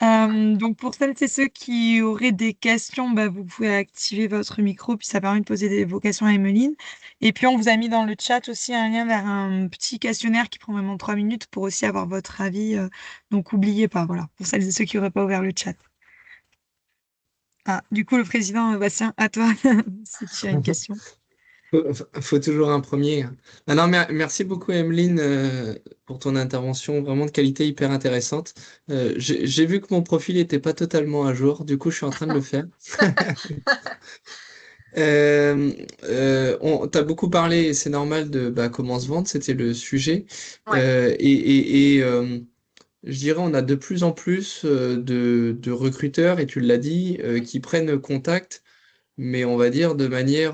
Donc pour celles et ceux qui auraient des questions, bah, vous pouvez activer votre micro, puis ça permet de poser vos questions à Emmeline. Et puis on vous a mis dans le chat aussi un lien vers un petit questionnaire qui prend vraiment 3 minutes pour aussi avoir votre avis. Donc n'oubliez pas, voilà, pour celles et ceux qui n'auraient pas ouvert le chat. Ah, du coup, le président, Bastien, à toi, si tu as une question. Faut toujours un premier. Ah non, merci beaucoup, Emeline, pour ton intervention, vraiment de qualité hyper intéressante. J'ai vu que mon profil n'était pas totalement à jour, du coup, je suis en train de le faire. T'as beaucoup parlé, et c'est normal, de bah, comment se vendre, c'était le sujet. Ouais, Je dirais, on a de plus en plus de recruteurs, et tu l'as dit, qui prennent contact, mais on va dire de manière,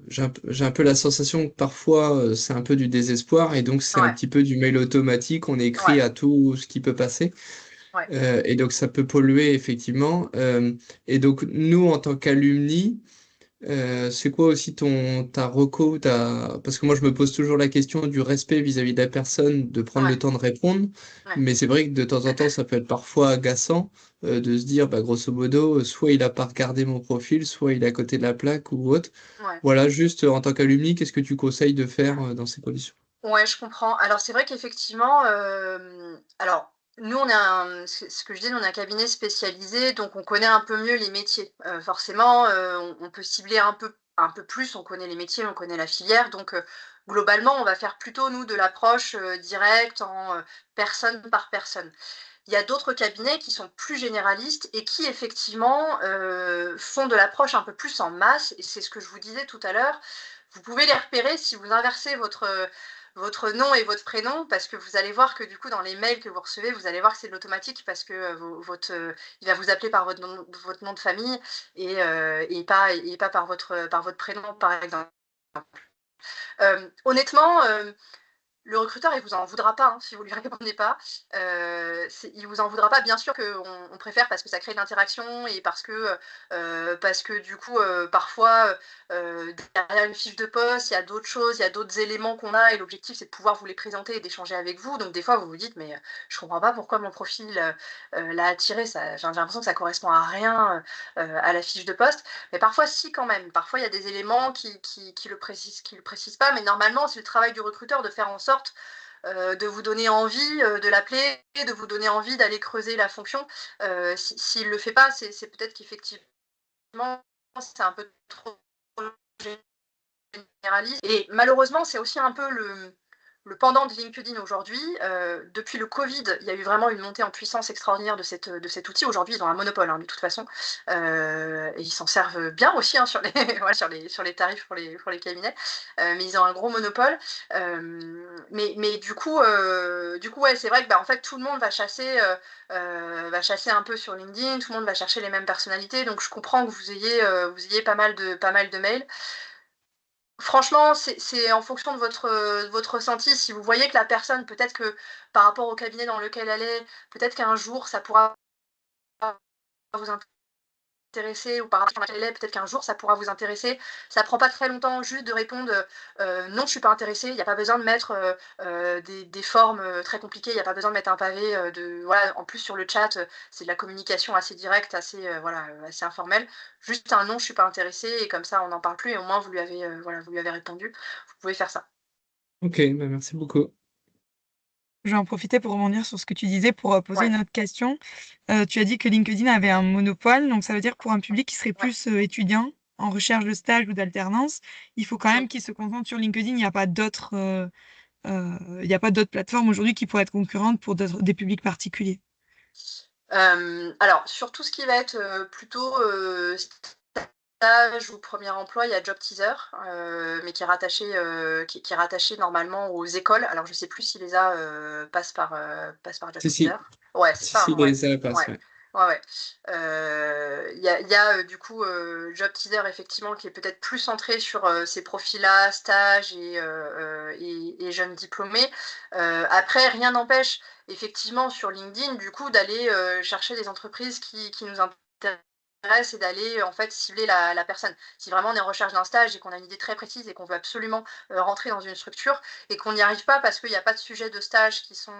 j'ai un peu la sensation que parfois c'est un peu du désespoir et donc c'est un ouais, petit peu du mail automatique, on écrit ouais, à tout ce qui peut passer. ouais. Et donc ça peut polluer effectivement. Et donc nous en tant qu'alumni, c'est quoi aussi ta reco, parce que moi je me pose toujours la question du respect vis-à-vis de la personne, de prendre le Ouais, temps de répondre, ouais, mais c'est vrai que de temps en temps ça peut être parfois agaçant de se dire, bah, grosso modo, soit il a pas regardé mon profil, soit il est à côté de la plaque ou autre. ouais. Voilà, juste en tant qu'alumni, qu'est-ce que tu conseilles de faire dans ces conditions? Ouais, je comprends. Alors c'est vrai qu'effectivement, alors nous on est ce que je dis, on est un cabinet spécialisé, donc on connaît un peu mieux les métiers. Forcément, on peut cibler un peu plus, on connaît les métiers, on connaît la filière, donc globalement, on va faire plutôt nous de l'approche, directe en, personne par personne. Il y a d'autres cabinets qui sont plus généralistes et qui effectivement, font de l'approche un peu plus en masse et c'est ce que je vous disais tout à l'heure. Vous pouvez les repérer si vous inversez votre nom et votre prénom parce que vous allez voir que du coup dans les mails que vous recevez, vous allez voir que c'est de l'automatique parce que, il va vous appeler par votre nom de famille et pas par votre prénom, par exemple. Honnêtement, le recruteur, il vous en voudra pas, hein, si vous lui répondez pas. Il vous en voudra pas. Bien sûr qu'on préfère parce que ça crée de l'interaction et parce que du coup, parfois, derrière une fiche de poste, il y a d'autres choses, il y a d'autres éléments qu'on a et l'objectif, c'est de pouvoir vous les présenter et d'échanger avec vous. Donc des fois, vous vous dites: «Mais, je comprends pas pourquoi mon profil, l'a attiré, ça j'ai l'impression que ça correspond à rien, à la fiche de poste». Mais parfois si, quand même. Parfois, il y a des éléments qui le précisent pas, mais normalement, c'est le travail du recruteur de faire en sorte de vous donner envie de l'appeler, de vous donner envie d'aller creuser la fonction. S'il ne le fait pas, c'est peut-être qu'effectivement, c'est un peu trop généraliste. Et malheureusement, c'est aussi un peu le pendant de LinkedIn aujourd'hui. Depuis le Covid, il y a eu vraiment une montée en puissance extraordinaire de cet outil. Aujourd'hui, ils ont un monopole, hein, de toute façon. Et ils s'en servent bien aussi, hein, sur les, voilà, sur les tarifs pour les cabinets. Mais ils ont un gros monopole. Mais du coup, ouais, c'est vrai que en fait, tout le monde va chasser un peu sur LinkedIn, tout le monde va chercher les mêmes personnalités. Donc, je comprends que vous ayez pas mal de mails. Franchement, c'est en fonction de votre ressenti. Si vous voyez que la personne, peut-être que par rapport au cabinet dans lequel elle est, peut-être qu'un jour ça pourra vous intéresser, ou par rapport à laquelle elle est, peut-être qu'un jour ça pourra vous intéresser. Ça prend pas très longtemps juste de répondre non, je suis pas intéressée. Il n'y a pas besoin de mettre des formes très compliquées. Il n'y a pas besoin de mettre un pavé voilà. En plus sur le chat, c'est de la communication assez directe, assez informelle. Juste un non, je suis pas intéressée, et comme ça on n'en parle plus, et au moins vous lui avez répondu. Vous pouvez faire ça. Ok, bah merci beaucoup. Je vais en profiter pour rebondir sur ce que tu disais, pour poser Ouais, une autre question. Tu as dit que LinkedIn avait un monopole, donc ça veut dire que pour un public qui serait ouais. plus étudiant, en recherche de stage ou d'alternance, il faut quand même Mmh. qu'il se concentre sur LinkedIn. Il n'y a pas d'autres il y a pas d'autres plateformes aujourd'hui qui pourraient être concurrentes pour des publics particuliers. Alors sur tout ce qui va être plutôt stage ou premier emploi, il y a Job Teaser, mais qui est rattaché normalement aux écoles. Alors je sais plus si l'ESA passe par Job Si, Teaser. si, Ouais, c'est ça, si, hein, ouais. les passe, Ouais. ouais. Ouais, ouais. Il y a du coup Job Teaser, effectivement, qui est peut-être plus centré sur ces profils-là, stages et jeunes diplômés. Après, rien n'empêche effectivement sur LinkedIn, du coup, d'aller chercher des entreprises qui nous intéressent, et d'aller en fait cibler la personne. Si vraiment on est en recherche d'un stage et qu'on a une idée très précise et qu'on veut absolument rentrer dans une structure et qu'on n'y arrive pas parce qu'il n'y a pas de sujet de stage qui sont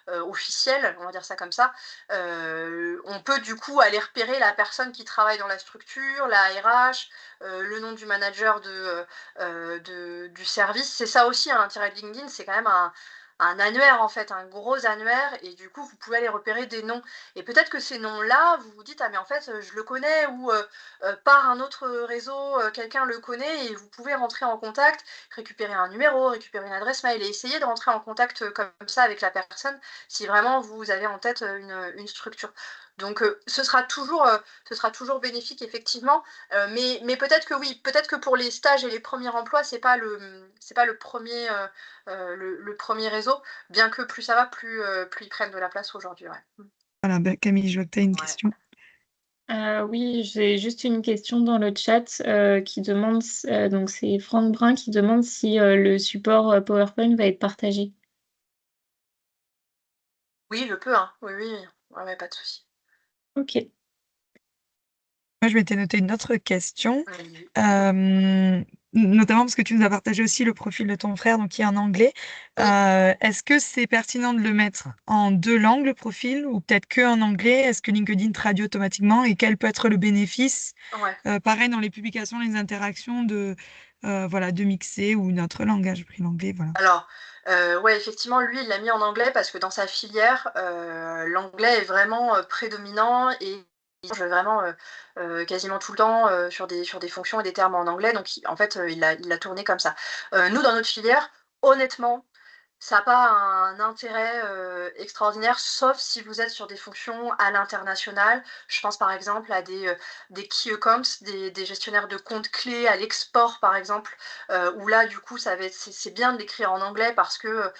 officiels, on va dire ça comme ça, on peut du coup aller repérer la personne qui travaille dans la structure, la RH, le nom du manager du service. C'est ça aussi, hein, l'intérêt de LinkedIn, c'est quand même un annuaire, en fait, un gros annuaire, et du coup, vous pouvez aller repérer des noms. Et peut-être que ces noms-là, vous vous dites: «Ah mais en fait, je le connais», ou par un autre réseau, quelqu'un le connaît, et vous pouvez rentrer en contact, récupérer un numéro, récupérer une adresse mail et essayer de rentrer en contact, comme ça avec la personne, si vraiment vous avez en tête, une structure. Donc ce sera toujours bénéfique, effectivement, mais peut-être que oui, peut-être que pour les stages et les premiers emplois, c'est pas le premier le premier réseau, bien que plus ça va, plus ils prennent de la place aujourd'hui, ouais. Mmh. Voilà, bah, Camille, je vois que tu as une Ouais. question. Oui, j'ai juste une question dans le chat, qui demande donc c'est Franck Brun qui demande si, le support, PowerPoint va être partagé. Oui, je peux, hein. Oui, oui. Ouais, ouais, pas de souci. OK. Moi, je m'étais noté une autre question, Allez-y. notamment parce que tu nous as partagé aussi le profil de ton frère, donc qui est en anglais. Oui. Est-ce que c'est pertinent de le mettre en 2 langues, le profil, ou peut-être que en anglais? Est-ce que LinkedIn traduit automatiquement, et quel peut être le bénéfice? Ouais. Pareil dans les publications, les interactions voilà, de mixer ou une autre langue, hein, j'ai pris l'anglais, voilà. Alors, ouais, effectivement, lui, il l'a mis en anglais parce que dans sa filière, l'anglais est vraiment, prédominant, et il change vraiment, quasiment tout le temps, sur des fonctions et des termes en anglais, donc en fait, il l'a tourné comme ça. Nous, dans notre filière, honnêtement, ça n'a pas un intérêt extraordinaire, sauf si vous êtes sur des fonctions à l'international. Je pense par exemple à des key accounts, des gestionnaires de comptes clés à l'export, par exemple, où là, du coup, c'est bien de l'écrire en anglais parce que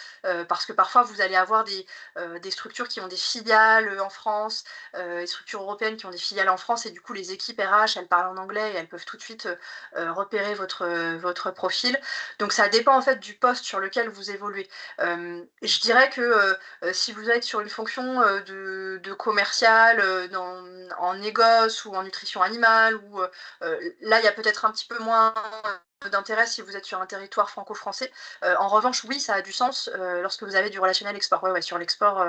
parfois, vous allez avoir des structures qui ont des filiales en France, des structures européennes qui ont des filiales en France, et du coup, les équipes RH, elles parlent en anglais et elles peuvent tout de suite repérer votre profil. Donc, ça dépend en fait du poste sur lequel vous évoluez. Je dirais que si vous êtes sur une fonction de commercial en négoce ou en nutrition animale, ou là, il y a peut-être un petit peu moins d'intérêt si vous êtes sur un territoire franco-français. En revanche, oui, ça a du sens lorsque vous avez du relationnel export. Ouais, sur l'export,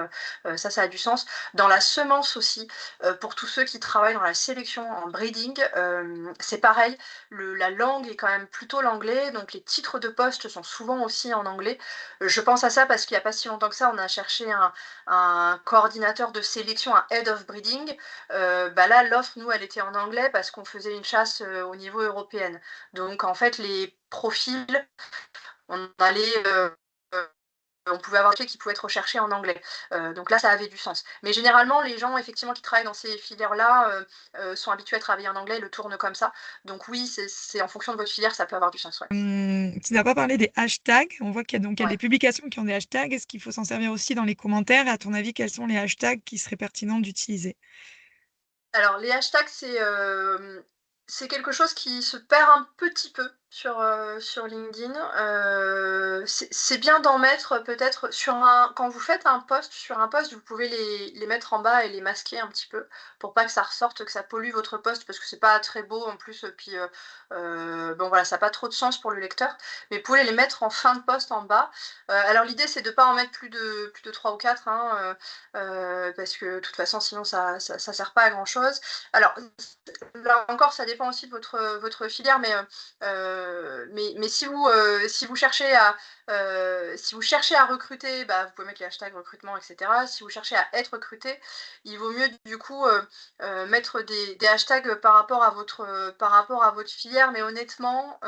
ça a du sens. Dans la semence aussi, pour tous ceux qui travaillent dans la sélection en breeding, c'est pareil. La langue est quand même plutôt l'anglais, donc les titres de poste sont souvent aussi en anglais. Je pense à ça parce qu'il n'y a pas si longtemps que ça, on a cherché un coordinateur de sélection, un head of breeding. Là, l'offre, nous, elle était en anglais parce qu'on faisait une chasse au niveau européen. Donc, en fait, les profils, on pouvait avoir des qui pouvaient être recherchés en anglais. Donc là, ça avait du sens. Mais généralement, les gens, effectivement, qui travaillent dans ces filières-là sont habitués à travailler en anglais, le tournent comme ça. Donc oui, c'est en fonction de votre filière, ça peut avoir du sens. Ouais. Tu n'as pas parlé des hashtags. On voit qu'il y a Ouais. des publications qui ont des hashtags. Est-ce qu'il faut s'en servir aussi dans les commentaires? Et à ton avis, quels sont les hashtags qui seraient pertinents d'utiliser? Alors, les hashtags, c'est quelque chose qui se perd un petit peu sur LinkedIn. C'est bien d'en mettre peut-être quand vous faites un post sur un post, vous pouvez les mettre en bas et les masquer un petit peu pour pas que ça ressorte, que ça pollue votre post, parce que c'est pas très beau en plus. Puis bon voilà, ça n'a pas trop de sens pour le lecteur. Mais vous pouvez les mettre en fin de post en bas. Alors l'idée, c'est de pas en mettre plus de 3 ou 4, hein, parce que de toute façon, sinon ça sert pas à grand chose. Alors là encore, ça dépend aussi de votre filière, mais si vous cherchez à recruter, vous pouvez mettre les hashtags recrutement, etc. Si vous cherchez à être recruté, il vaut mieux du coup mettre des hashtags par rapport à votre filière, mais honnêtement,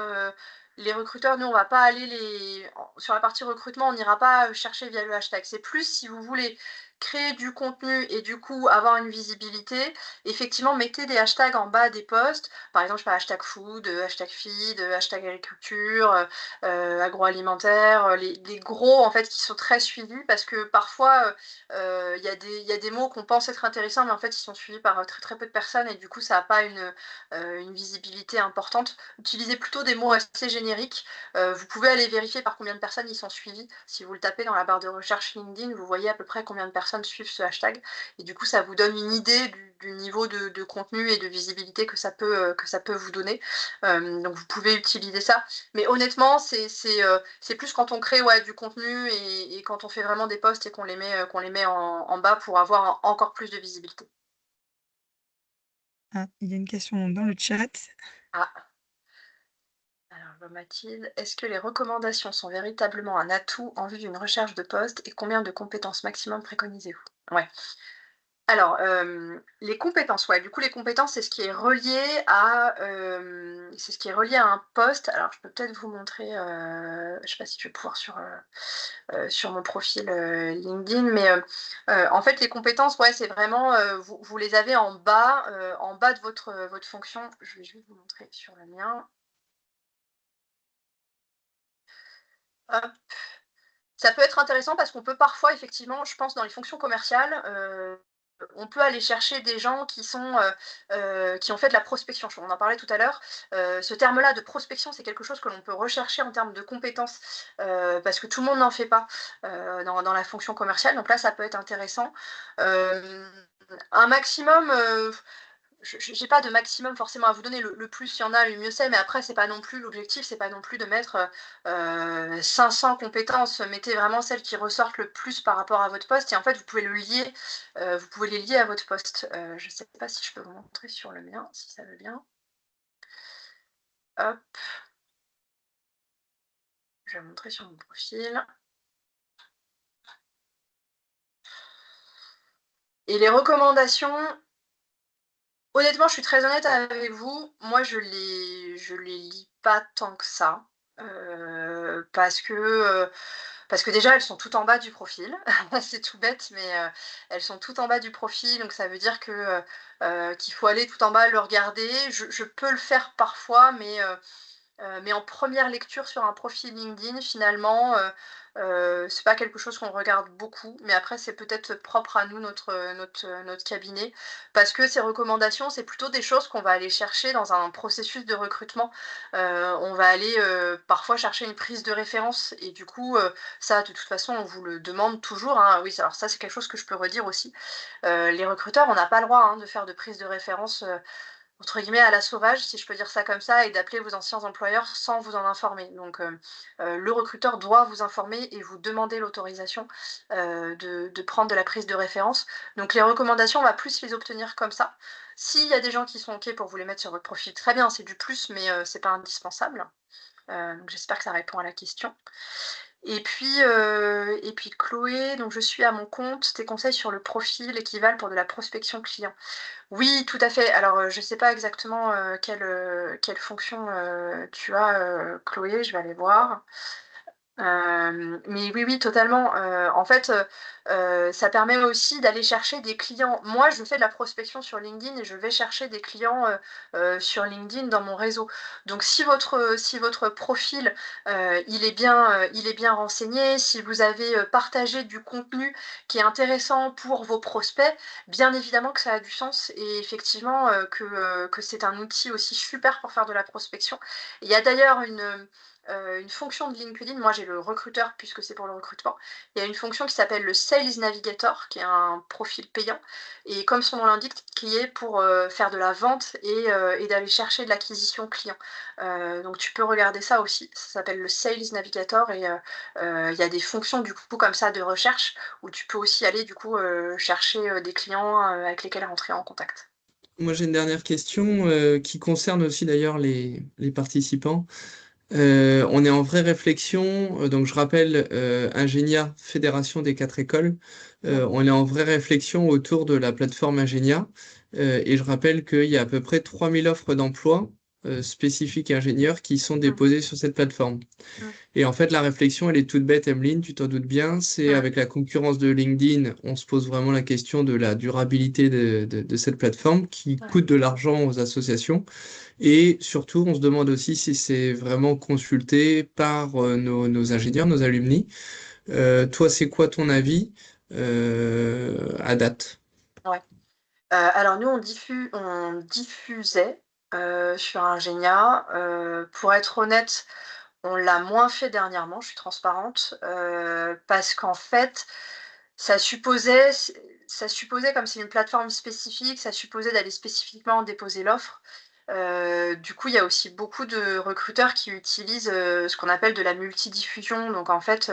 les recruteurs, nous, on va pas aller sur la partie recrutement, on n'ira pas chercher via le hashtag. C'est plus si vous voulez créer du contenu et du coup avoir une visibilité, effectivement, mettez des hashtags en bas des posts. Par exemple, je sais pas, hashtag food, hashtag feed, hashtag agriculture, agroalimentaire, les gros en fait qui sont très suivis, parce que parfois il y a des mots qu'on pense être intéressants, mais en fait ils sont suivis par très très peu de personnes, et du coup ça n'a pas une visibilité importante. Utilisez plutôt des mots assez génériques. Vous pouvez aller vérifier par combien de personnes ils sont suivis. Si vous le tapez dans la barre de recherche LinkedIn, vous voyez à peu près combien de personnes suivent ce hashtag, et du coup ça vous donne une idée du niveau de contenu et de visibilité que ça peut vous donner. Donc vous pouvez utiliser ça. Mais honnêtement, c'est plus quand on crée du contenu, et quand on fait vraiment des posts et qu'on les met en bas pour avoir encore plus de visibilité. Ah, il y a une question dans le chat. Ah. Alors, Mathilde, est-ce que les recommandations sont véritablement un atout en vue d'une recherche de poste, et combien de compétences maximum préconisez-vous? Ouais. Alors, les compétences, du coup, les compétences, c'est ce qui est relié à un poste. Alors, je peux peut-être vous montrer, je sais pas si je vais pouvoir sur mon profil LinkedIn, mais en fait, les compétences, c'est vraiment, vous les avez en bas de votre fonction. Je vais juste vous montrer sur le mien. Hop. Ça peut être intéressant parce qu'on peut parfois, effectivement, je pense, dans les fonctions commerciales, on peut aller chercher des gens qui ont fait de la prospection. On en parlait tout à l'heure. Ce terme-là de prospection, c'est quelque chose que l'on peut rechercher en termes de compétences, parce que tout le monde n'en fait pas dans la fonction commerciale. Donc là, ça peut être intéressant. Un maximum, je n'ai pas de maximum forcément à vous donner. Le plus il y en a, le mieux c'est. Mais après, c'est pas non plus l'objectif, c'est pas non plus de mettre 500 compétences. Mettez vraiment celles qui ressortent le plus par rapport à votre poste. Et en fait, vous pouvez les lier à votre poste. Je ne sais pas si je peux vous montrer sur le mien, si ça veut bien. Hop. Je vais montrer sur mon profil. Et les recommandations, honnêtement, je suis très honnête avec vous. Moi, je les lis pas tant que ça. Parce que déjà, elles sont toutes en bas du profil. C'est tout bête, mais elles sont toutes en bas du profil. Donc, ça veut dire qu'il faut aller tout en bas, le regarder. Je peux le faire parfois, mais en première lecture sur un profil LinkedIn, finalement, C'est pas quelque chose qu'on regarde beaucoup, mais après c'est peut-être propre à nous, notre cabinet, parce que ces recommandations, c'est plutôt des choses qu'on va aller chercher dans un processus de recrutement. On va aller, parfois chercher une prise de référence et du coup, ça de toute façon on vous le demande toujours, hein. Oui, alors ça c'est quelque chose que je peux redire aussi. Les recruteurs, on n'a pas le droit, hein, de faire de prise de référence, entre guillemets «à la sauvage», si je peux dire ça comme ça, et d'appeler vos anciens employeurs sans vous en informer. Donc, le recruteur doit vous informer et vous demander l'autorisation, de prendre de la prise de référence. Donc les recommandations, on va plus les obtenir comme ça. S'il y a des gens qui sont OK pour vous les mettre sur votre profil, très bien, c'est du plus, mais, c'est pas indispensable. Donc j'espère que ça répond à la question. Et puis Chloé, donc je suis à mon compte. Tes conseils sur le profil équivalent pour de la prospection client. Oui, tout à fait. Alors, je ne sais pas exactement, quelle fonction, tu as, Chloé, je vais aller voir. Mais oui, oui, totalement. En fait, ça permet aussi d'aller chercher des clients. Moi, je fais de la prospection sur LinkedIn et je vais chercher des clients, sur LinkedIn dans mon réseau. Donc si votre profil, il est bien renseigné, si vous avez, partagé du contenu qui est intéressant pour vos prospects, bien évidemment que ça a du sens et effectivement, que c'est un outil aussi super pour faire de la prospection. Il y a d'ailleurs une fonction de LinkedIn, moi j'ai le recruteur puisque c'est pour le recrutement. Il y a une fonction qui s'appelle le Sales Navigator, qui est un profil payant, et comme son nom l'indique, qui est pour faire de la vente et d'aller chercher de l'acquisition client. Donc tu peux regarder ça aussi, ça s'appelle le Sales Navigator, et il y a des fonctions du coup comme ça de recherche, où tu peux aussi aller du coup chercher des clients avec lesquels rentrer en contact. Moi, j'ai une dernière question qui concerne aussi d'ailleurs les participants. On est en vraie réflexion, donc je rappelle, Ingenia, Fédération des 4 écoles, on est en vraie réflexion autour de la plateforme Ingenia, et je rappelle qu'il y a à peu près 3000 offres d'emploi spécifiques ingénieurs qui sont Mmh. déposées sur cette plateforme. Mmh. Et en fait, la réflexion, elle est toute bête, Emeline, tu t'en doutes bien, c'est Mmh. avec la concurrence de LinkedIn, on se pose vraiment la question de la durabilité de cette plateforme qui Ouais. coûte de l'argent aux associations. Et surtout, on se demande aussi si c'est vraiment consulté par nos ingénieurs, nos alumni. Toi, c'est quoi ton avis à date? Ouais. Alors nous on diffusait, sur Ingenia. Pour être honnête, on l'a moins fait dernièrement, je suis transparente, parce qu'en fait, ça supposait comme c'est une plateforme spécifique, ça supposait d'aller spécifiquement déposer l'offre. Du coup, il y a aussi beaucoup de recruteurs qui utilisent, ce qu'on appelle de la multidiffusion. Donc en fait,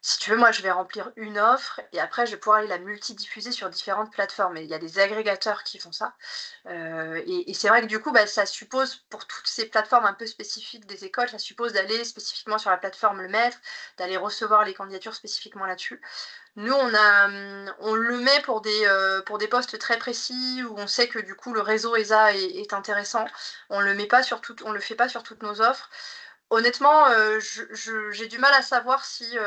si tu veux, moi, je vais remplir une offre et après je vais pouvoir aller la multidiffuser sur différentes plateformes, et il y a des agrégateurs qui font ça. Et c'est vrai que du coup, bah, ça suppose pour toutes ces plateformes un peu spécifiques des écoles, ça suppose d'aller spécifiquement sur la plateforme le mettre, d'aller recevoir les candidatures spécifiquement là-dessus. Nous, on le met pour des postes très précis où on sait que du coup le réseau ESA est intéressant. On le fait pas sur toutes nos offres. Honnêtement, j'ai du mal à savoir si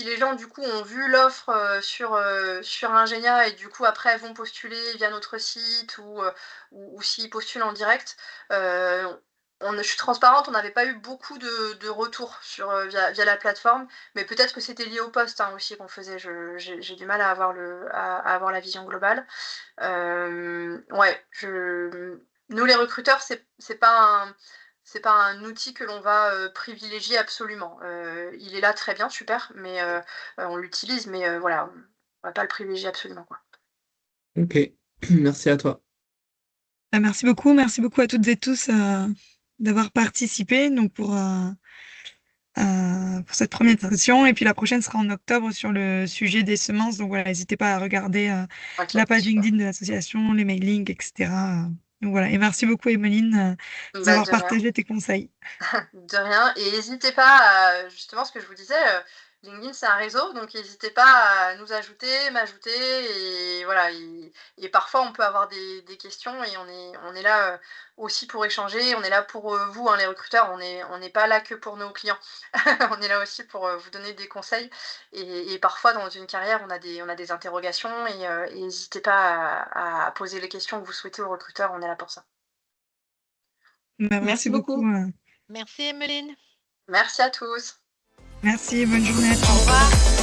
les gens du coup ont vu l'offre, sur Ingenia et du coup après vont postuler via notre site, ou s'ils postulent en direct. Heu, je suis transparente, on n'avait pas eu beaucoup de retours via la plateforme, mais peut-être que c'était lié au poste, hein, aussi qu'on faisait. J'ai du mal à avoir la vision globale. Ouais, nous les recruteurs, c'est pas un outil que l'on va, privilégier absolument. Il est là, très bien, super, mais on l'utilise, mais voilà, on va pas le privilégier absolument, quoi. Ok, merci à toi. Merci beaucoup à toutes et tous d'avoir participé donc pour cette première session. Et puis la prochaine sera en octobre sur le sujet des semences. Donc voilà, n'hésitez pas à regarder OK, la page super. LinkedIn de l'association, les mailings, etc. Donc voilà, et merci beaucoup, Emeline, Bah, d'avoir de rien. partagé tes conseils. De rien, et n'hésitez pas à justement ce que je vous disais, LinkedIn c'est un réseau, donc n'hésitez pas à nous ajouter, m'ajouter, et voilà, et parfois on peut avoir des questions et on est là, aussi pour échanger. On est là pour, vous, hein, les recruteurs, on n'est pas là que pour nos clients. On est là aussi pour, vous donner des conseils, et parfois dans une carrière on a des interrogations, et n'hésitez pas à poser les questions que vous souhaitez aux recruteurs, on est là pour ça. Bah, merci Merci beaucoup. beaucoup. Merci, Emeline. Merci à tous. Merci, bonne journée à Au tous. revoir.